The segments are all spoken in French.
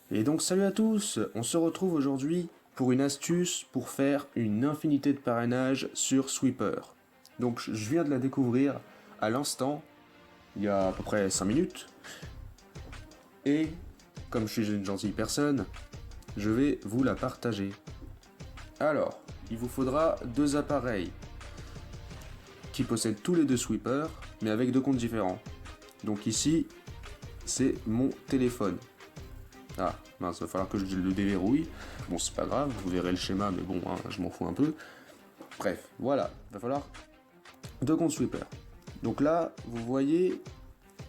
Et donc salut à tous, on se retrouve aujourd'hui pour une astuce pour faire une infinité de parrainage sur Sweeper. Donc je viens de la découvrir à l'instant, il y a à peu près 5 minutes, et comme je suis une gentille personne, je vais vous la partager. Alors, il vous faudra deux appareils qui possèdent tous les deux Sweeper, mais avec deux comptes différents. Donc ici, c'est mon téléphone. Ah, mince, va falloir que je le déverrouille. Bon, c'est pas grave, vous verrez le schéma, mais bon, hein, je m'en fous un peu. Bref, voilà, va falloir deux comptes sweeper. Donc là, vous voyez...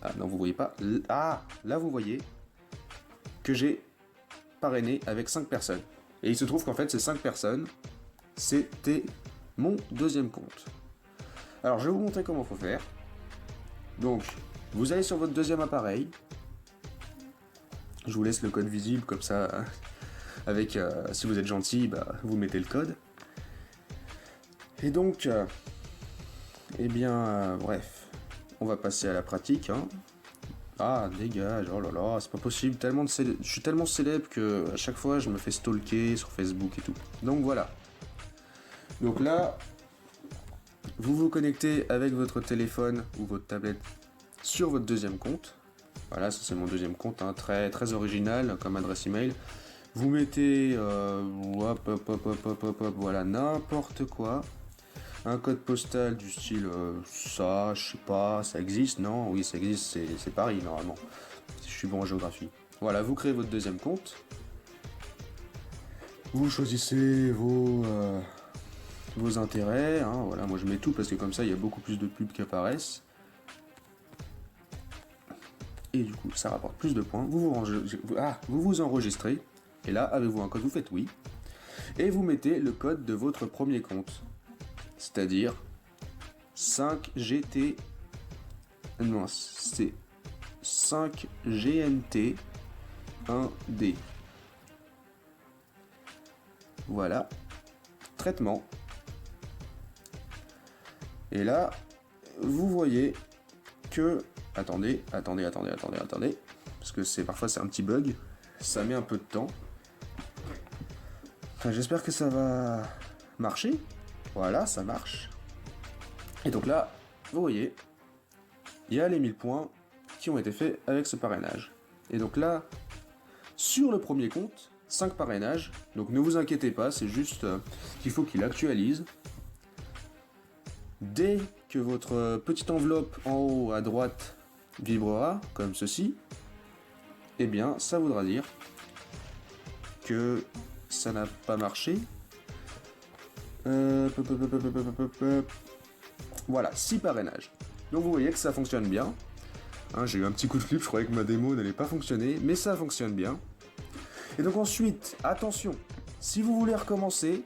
Ah non, vous voyez pas. Ah, là, vous voyez que j'ai parrainé avec 5 personnes. Et il se trouve qu'en fait, ces 5 personnes, c'était mon deuxième compte. Alors, je vais vous montrer comment il faut faire. Donc, vous allez sur votre deuxième appareil. Je vous laisse le code visible, comme ça, avec, si vous êtes gentil, bah, vous mettez le code. Et donc, bref, on va passer à la pratique, hein. Ah, dégage, oh là là, c'est pas possible, je suis tellement célèbre que à chaque fois je me fais stalker sur Facebook et tout. Donc voilà. Donc là, vous vous connectez avec votre téléphone ou votre tablette sur votre deuxième compte. Voilà, ça c'est mon deuxième compte, hein, très, très original comme adresse email. Vous mettez, voilà, n'importe quoi. Un code postal du style ça, je sais pas, ça existe, non? Oui, ça existe, c'est Paris normalement. Je suis bon en géographie. Voilà, vous créez votre deuxième compte. Vous choisissez vos intérêts, hein, voilà, moi je mets tout parce que comme ça il y a beaucoup plus de pubs qui apparaissent. Et du coup, ça rapporte plus de points. Vous vous enregistrez. Et là, avez-vous un code? Vous faites oui. Et vous mettez le code de votre premier compte. C'est-à-dire 5GT. Non, c'est 5GNT 1D. Voilà. Traitement. Et là, vous voyez que... Attendez. Parce que parfois c'est un petit bug. Ça met un peu de temps. Enfin, j'espère que ça va marcher. Voilà, ça marche. Et donc là, vous voyez, il y a les 1000 points qui ont été faits avec ce parrainage. Et donc là, sur le premier compte, 5 parrainages. Donc ne vous inquiétez pas, c'est juste qu'il faut qu'il actualise. Dès que votre petite enveloppe en haut à droite vibrera, comme ceci, eh bien, ça voudra dire que ça n'a pas marché. Voilà, 6 parrainages. Donc vous voyez que ça fonctionne bien. Hein, j'ai eu un petit coup de flip, je croyais que ma démo n'allait pas fonctionner, mais ça fonctionne bien. Et donc ensuite, attention, si vous voulez recommencer...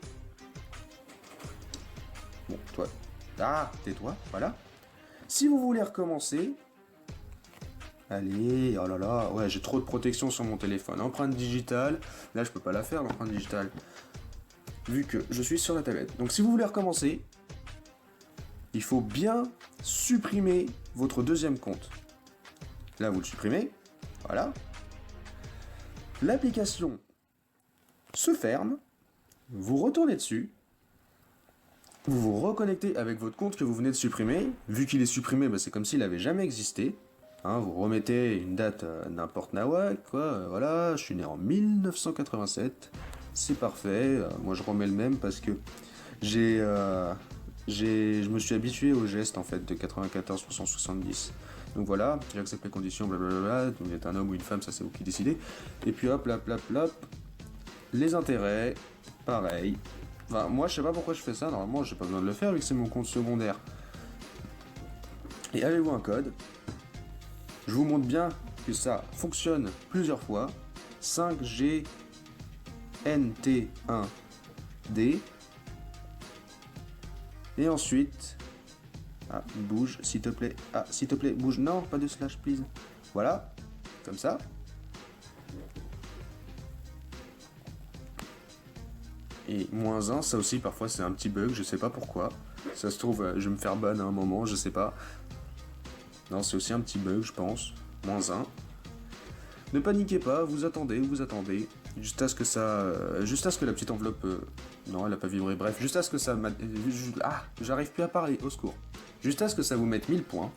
Bon, toi... Ah, tais-toi, voilà. Si vous voulez recommencer... Allez, oh là là, ouais, j'ai trop de protection sur mon téléphone. Empreinte digitale, là je peux pas la faire, l'empreinte digitale. Vu que je suis sur la tablette. Donc si vous voulez recommencer, il faut bien supprimer votre deuxième compte. Là, vous le supprimez. Voilà. L'application se ferme. Vous retournez dessus. Vous vous reconnectez avec votre compte que vous venez de supprimer. Vu qu'il est supprimé, bah, c'est comme s'il n'avait jamais existé. Hein, vous remettez une date n'importe nawak, quoi. Voilà, je suis né en 1987. C'est parfait. Moi, je remets le même parce que je me suis habitué au geste en fait de 94 pour 170. Donc voilà, j'accepte les conditions, blablabla. Donc vous êtes un homme ou une femme, ça c'est vous qui décidez. Et puis hop, les intérêts, pareil. Enfin, moi je sais pas pourquoi je fais ça, normalement j'ai pas besoin de le faire vu que c'est mon compte secondaire. Et avez-vous un code? Je vous montre bien que ça fonctionne plusieurs fois. 5GNT1D. Et ensuite... Ah, bouge, s'il te plaît. Ah, s'il te plaît, bouge. Non, pas de slash, please. Voilà, comme ça. Et -1, ça aussi, parfois, c'est un petit bug, je sais pas pourquoi. Ça se trouve, je vais me faire ban à un moment, je sais pas. Non, c'est aussi un petit bug, je pense. -1. Ne paniquez pas, vous attendez, jusqu'à ce que ça... juste à ce que la petite enveloppe... non, elle a pas vibré, bref, juste à ce que ça... Ah, j'arrive plus à parler, au secours. Juste à ce que ça vous mette 1000 points.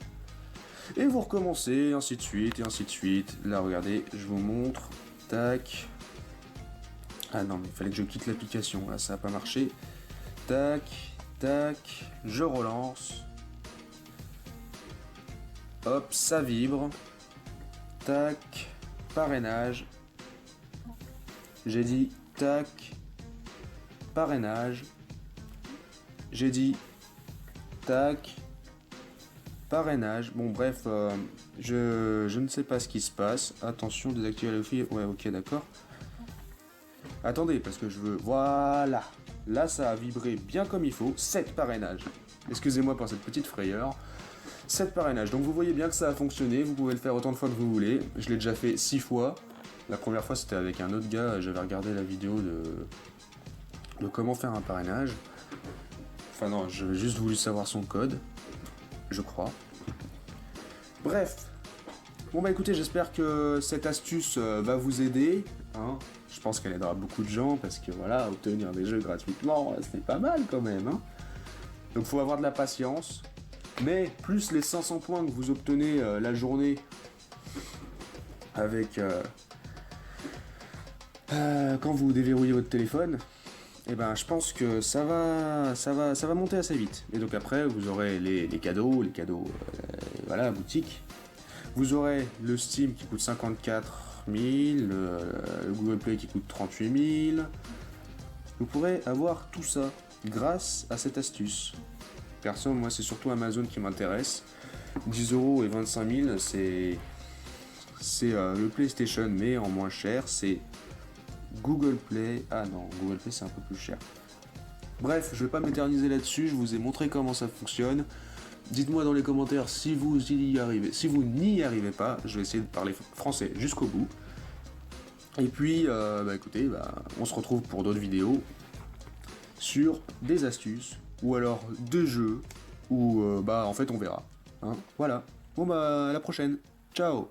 Et vous recommencez, ainsi de suite, et ainsi de suite. Là, regardez, je vous montre. Tac. Ah non, mais il fallait que je quitte l'application, là, ça n'a pas marché. Tac, tac, je relance. Hop, ça vibre. Tac, parrainage. J'ai dit tac, parrainage. J'ai dit tac, parrainage. Bon, bref, je ne sais pas ce qui se passe. Attention, désactiver le fil. Ouais, ok, d'accord. Attendez, parce que je veux... Voilà. Là, ça a vibré bien comme il faut. 7 parrainages. Excusez-moi pour cette petite frayeur. 7 parrainages. Donc vous voyez bien que ça a fonctionné. Vous pouvez le faire autant de fois que vous voulez. Je l'ai déjà fait 6 fois. La première fois, c'était avec un autre gars. J'avais regardé la vidéo de comment faire un parrainage. Enfin non, j'avais juste voulu savoir son code. Je crois. Bref. Bon bah écoutez, j'espère que cette astuce va vous aider. Hein. Je pense qu'elle aidera beaucoup de gens parce que voilà, obtenir des jeux gratuitement, c'est pas mal quand même. Hein. Donc faut avoir de la patience. Mais plus les 500 points que vous obtenez la journée avec quand vous déverrouillez votre téléphone, et ben je pense que ça va monter assez vite. Et donc après vous aurez les cadeaux, voilà, boutique. Vous aurez le Steam qui coûte 54 000, le Google Play qui coûte 38 000. Vous pourrez avoir tout ça grâce à cette astuce. Perso, moi c'est surtout Amazon qui m'intéresse. 10 € et 25 000, c'est le PlayStation, mais en moins cher. C'est Google Play. Ah non, Google Play c'est un peu plus cher. Bref, je vais pas m'éterniser là-dessus. Je vous ai montré comment ça fonctionne. Dites-moi dans les commentaires si vous y arrivez. Si vous n'y arrivez pas, je vais essayer de parler français jusqu'au bout. Et puis, écoutez, on se retrouve pour d'autres vidéos sur des astuces ou alors de jeux ou en fait on verra. Hein, voilà. Bon à la prochaine. Ciao.